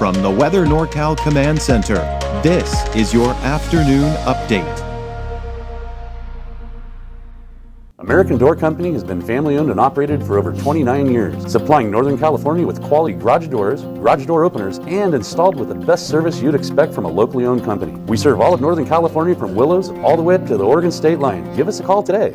From the Weather NorCal Command Center, this is your afternoon update. American Door Company has been family-owned and operated for over 29 years, supplying Northern California with quality garage doors, garage door openers, and installed with the best service you'd expect from a locally owned company. We serve all of Northern California from Willows all the way up to the Oregon state line. Give us a call today.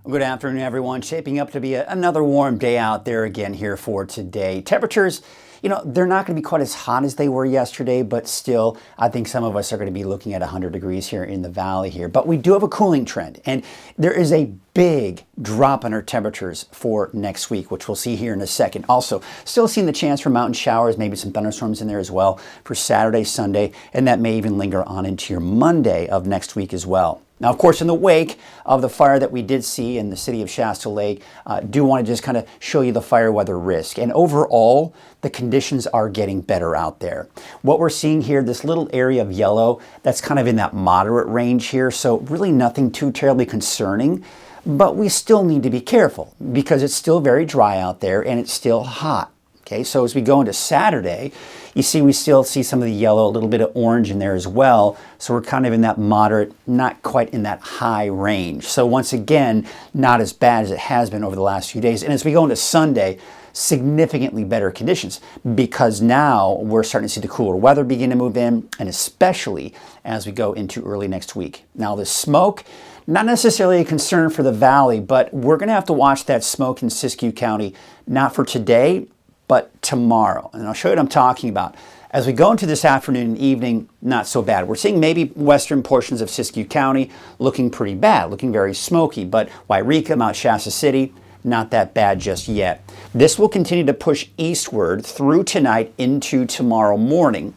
Good afternoon, everyone. Shaping up to be another warm day out there again here for today. Temperatures, they're not going to be quite as hot as they were yesterday, but still, I think some of us are going to be looking at 100 degrees here in the valley here. But we do have a cooling trend, and there is a big drop in our temperatures for next week, which we'll see here in a second. Also, still seeing the chance for mountain showers, maybe some thunderstorms in there as well for Saturday, Sunday, and that may even linger on into your Monday of next week as well. Now, of course, in the wake of the fire that we did see in the city of Shasta Lake, do want to just kind of show you the fire weather risk. And overall, the conditions are getting better out there. What we're seeing here, this little area of yellow, that's kind of in that moderate range here. So really nothing too terribly concerning, but we still need to be careful because it's still very dry out there and it's still hot. Okay, so as we go into Saturday, you see we still see some of the yellow, a little bit of orange in there as well. So we're kind of in that moderate, not quite in that high range. So once again, not as bad as it has been over the last few days. And as we go into Sunday, significantly better conditions because now we're starting to see the cooler weather begin to move in, and especially as we go into early next week. Now the smoke, not necessarily a concern for the valley, but we're going to have to watch that smoke in Siskiyou County, not for today, but tomorrow. And I'll show you what I'm talking about. As we go into this afternoon and evening, not so bad. We're seeing maybe western portions of Siskiyou County looking pretty bad, looking very smoky, but Wairika, Mount Shasta City, not that bad just yet. This will continue to push eastward through tonight into tomorrow morning.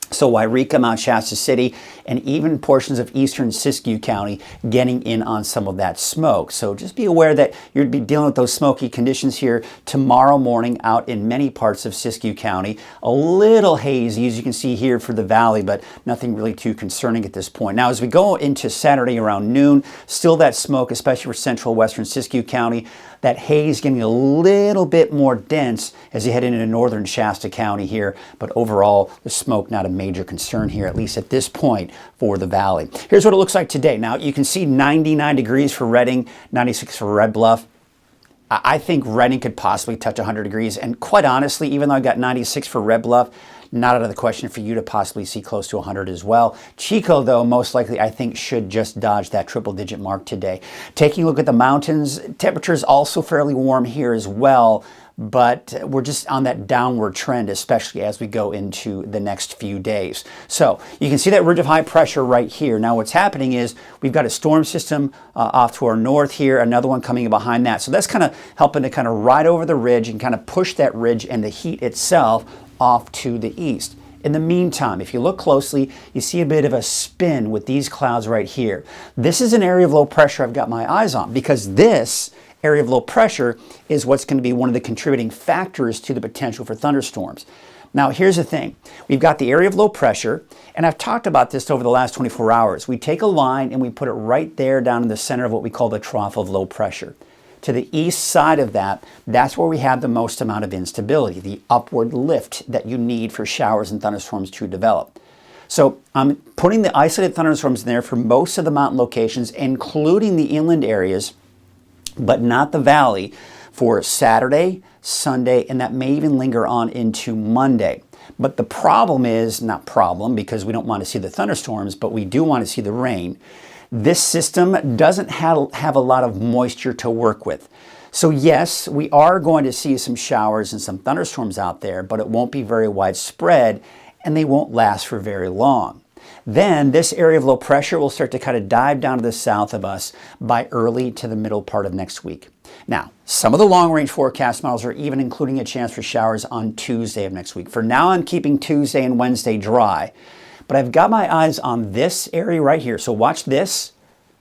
So Wairika, Mount Shasta City, and even portions of eastern Siskiyou County getting in on some of that smoke. So just be aware that you'll be dealing with those smoky conditions here tomorrow morning out in many parts of Siskiyou County. A little hazy, as you can see here for the valley, but nothing really too concerning at this point. Now, as we go into Saturday around noon, still that smoke, especially for central western Siskiyou County. That haze getting a little bit more dense as you head into northern Shasta County here, but overall, the smoke not a major concern here, at least at this point for the valley. Here's what it looks like today. Now, you can see 99 degrees for Redding, 96 for Red Bluff. I think Redding could possibly touch 100 degrees, and quite honestly, even though I got 96 for Red Bluff, not out of the question for you to possibly see close to 100 as well. Chico, though, most likely, I think, should just dodge that triple-digit mark today. Taking a look at the mountains, temperatures also fairly warm here as well, but we're just on that downward trend, especially as we go into the next few days. So you can see that ridge of high pressure right here. Now what's happening is we've got a storm system off to our north here, another one coming behind that. So that's kind of helping to kind of ride over the ridge and kind of push that ridge and the heat itself off to the east. In the meantime, if you look closely, you see a bit of a spin with these clouds right here. This is an area of low pressure I've got my eyes on because this area of low pressure is what's going to be one of the contributing factors to the potential for thunderstorms. Now, here's the thing. We've got the area of low pressure, and I've talked about this over the last 24 hours. We take a line and we put it right there down in the center of what we call the trough of low pressure. To the east side of that, that's where we have the most amount of instability, the upward lift that you need for showers and thunderstorms to develop. So I'm putting the isolated thunderstorms in there for most of the mountain locations, including the inland areas, but not the valley, for Saturday, Sunday, and that may even linger on into Monday. But the problem is, not problem because we don't want to see the thunderstorms, but we do want to see the rain. This system doesn't have a lot of moisture to work with. So yes, we are going to see some showers and some thunderstorms out there, but it won't be very widespread and they won't last for very long. Then this area of low pressure will start to kind of dive down to the south of us by early to the middle part of next week. Now, some of the long-range forecast models are even including a chance for showers on Tuesday of next week. For now, I'm keeping Tuesday and Wednesday dry, but I've got my eyes on this area right here. So watch this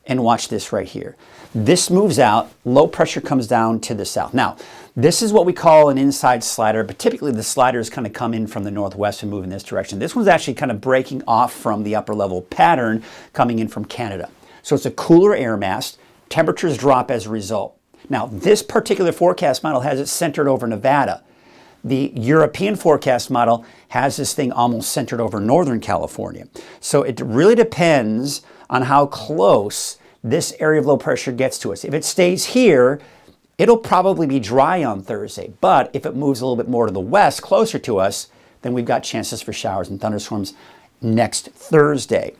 and watch this right here. This moves out, low pressure comes down to the south. Now, this is what we call an inside slider, but typically the sliders kind of come in from the northwest and move in this direction. This one's actually kind of breaking off from the upper level pattern coming in from Canada. So it's a cooler air mass. Temperatures drop as a result. Now, this particular forecast model has it centered over Nevada. the European forecast model has this thing almost centered over Northern California. So it really depends on how close this area of low pressure gets to us. If it stays here, it'll probably be dry on Thursday. But if it moves a little bit more to the west, closer to us, then we've got chances for showers and thunderstorms next Thursday.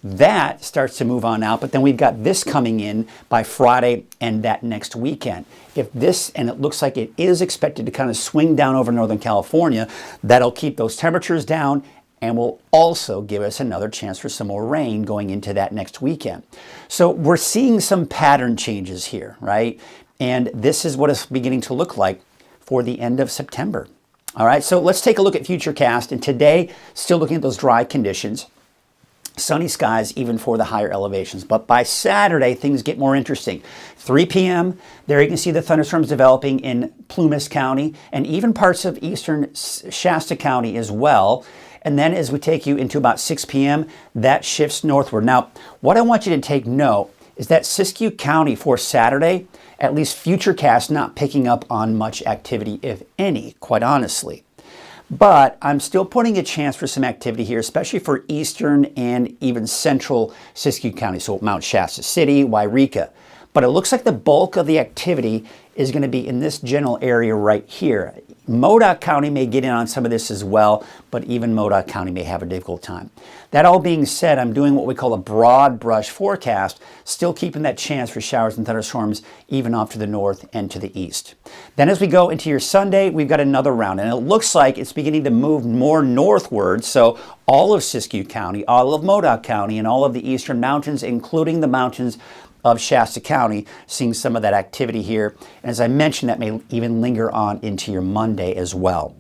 That starts to move on out, but then we've got this coming in by Friday and that next weekend. If this, and it looks like it is expected to kind of swing down over Northern California, that'll keep those temperatures down and will also give us another chance for some more rain going into that next weekend. So we're seeing some pattern changes here, right? And this is what it's beginning to look like for the end of September. All right, so let's take a look at Futurecast. And today, still looking at those dry conditions. Sunny skies even for the higher elevations. But by Saturday, things get more interesting. 3 p.m., there you can see the thunderstorms developing in Plumas County and even parts of eastern Shasta County as well. And then as we take you into about 6 p.m., that shifts northward. Now, what I want you to take note is that Siskiyou County for Saturday, at least Futurecast not picking up on much activity, if any, quite honestly. But I'm still putting a chance for some activity here, especially for eastern and even central Siskiyou County, so Mount Shasta City, Wairika. But it looks like the bulk of the activity is going to be in this general area right here. Modoc County may get in on some of this as well, but even Modoc County may have a difficult time. That all being said, I'm doing what we call a broad brush forecast, still keeping that chance for showers and thunderstorms even off to the north and to the east. Then as we go into your Sunday, we've got another round, and it looks like it's beginning to move more northward, so all of Siskiyou County, all of Modoc County, and all of the eastern mountains, including the mountains of Shasta County, seeing some of that activity here. And as I mentioned, that may even linger on into your Monday as well.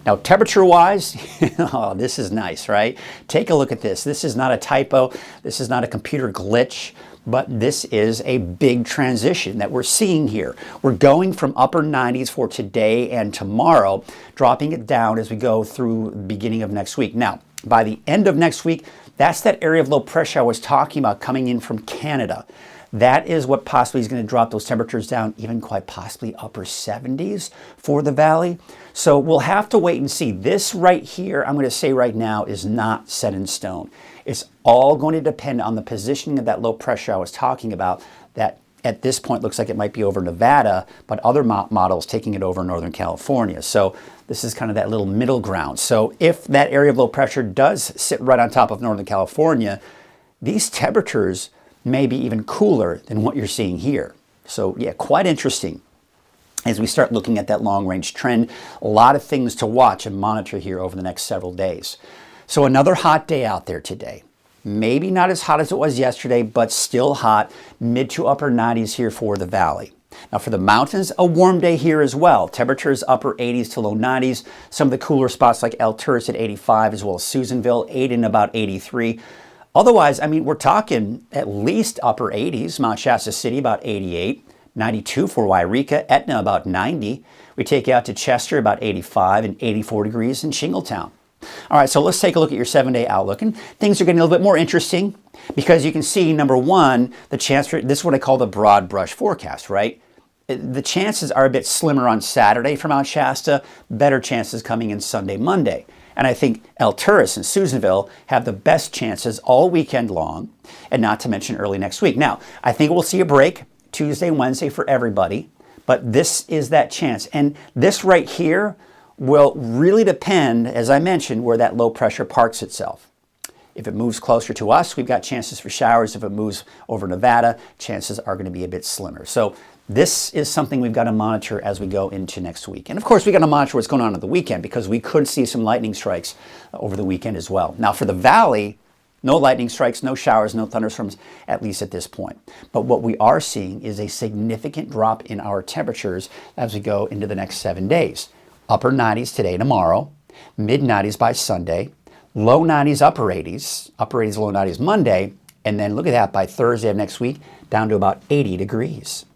Now, temperature-wise, oh, this is nice, right? Take a look at this. This is not a typo. This is not a computer glitch, but this is a big transition that we're seeing here. We're going from upper 90s for today and tomorrow, dropping it down as we go through the beginning of next week. Now, by the end of next week, that's that area of low pressure I was talking about coming in from Canada. That is what possibly is going to drop those temperatures down, even quite possibly upper 70s for the valley. So we'll have to wait and see. This right here, I'm going to say right now, is not set in stone. It's all going to depend on the positioning of that low pressure I was talking about that at this point looks like it might be over Nevada, but other models taking it over Northern California. So this is kind of that little middle ground. So if that area of low pressure does sit right on top of Northern California, these temperatures may be even cooler than what you're seeing here. So yeah, quite interesting as we start looking at that long-range trend. A lot of things to watch and monitor here over the next several days. So another hot day out there today. Maybe not as hot as it was yesterday, but still hot, mid to upper 90s here for the valley. Now for the mountains, a warm day here as well. Temperatures upper 80s to low 90s. Some of the cooler spots like Alturas at 85, as well as Susanville, Aden about 83. Otherwise, I mean, we're talking at least upper 80s. Mount Shasta City about 88, 92 for Wairika, Etna about 90. We take you out to Chester about 85 and 84 degrees in Shingletown. All right, so let's take a look at your 7-day outlook. And things are getting a little bit more interesting because you can see, number one, the chance for, this is what I call the broad brush forecast, right? The chances are a bit slimmer on Saturday for Mount Shasta, better chances coming in Sunday, Monday. And I think Alturas and Susanville have the best chances all weekend long, and not to mention early next week. Now, I think we'll see a break Tuesday, Wednesday for everybody, but this is that chance. And this right here will really depend, as I mentioned, where that low pressure parks itself. If it moves closer to us, we've got chances for showers. If it moves over Nevada, chances are going to be a bit slimmer. So this is something we've got to monitor as we go into next week. And of course, we got to monitor what's going on the weekend because we could see some lightning strikes over the weekend as well. Now for the valley, no lightning strikes, no showers, no thunderstorms, at least at this point. But what we are seeing is a significant drop in our temperatures as we go into the next 7 days. Upper 90s today, tomorrow, mid 90s by Sunday, low 90s, upper 80s, low 90s Monday, and then look at that, by Thursday of next week, down to about 80 degrees.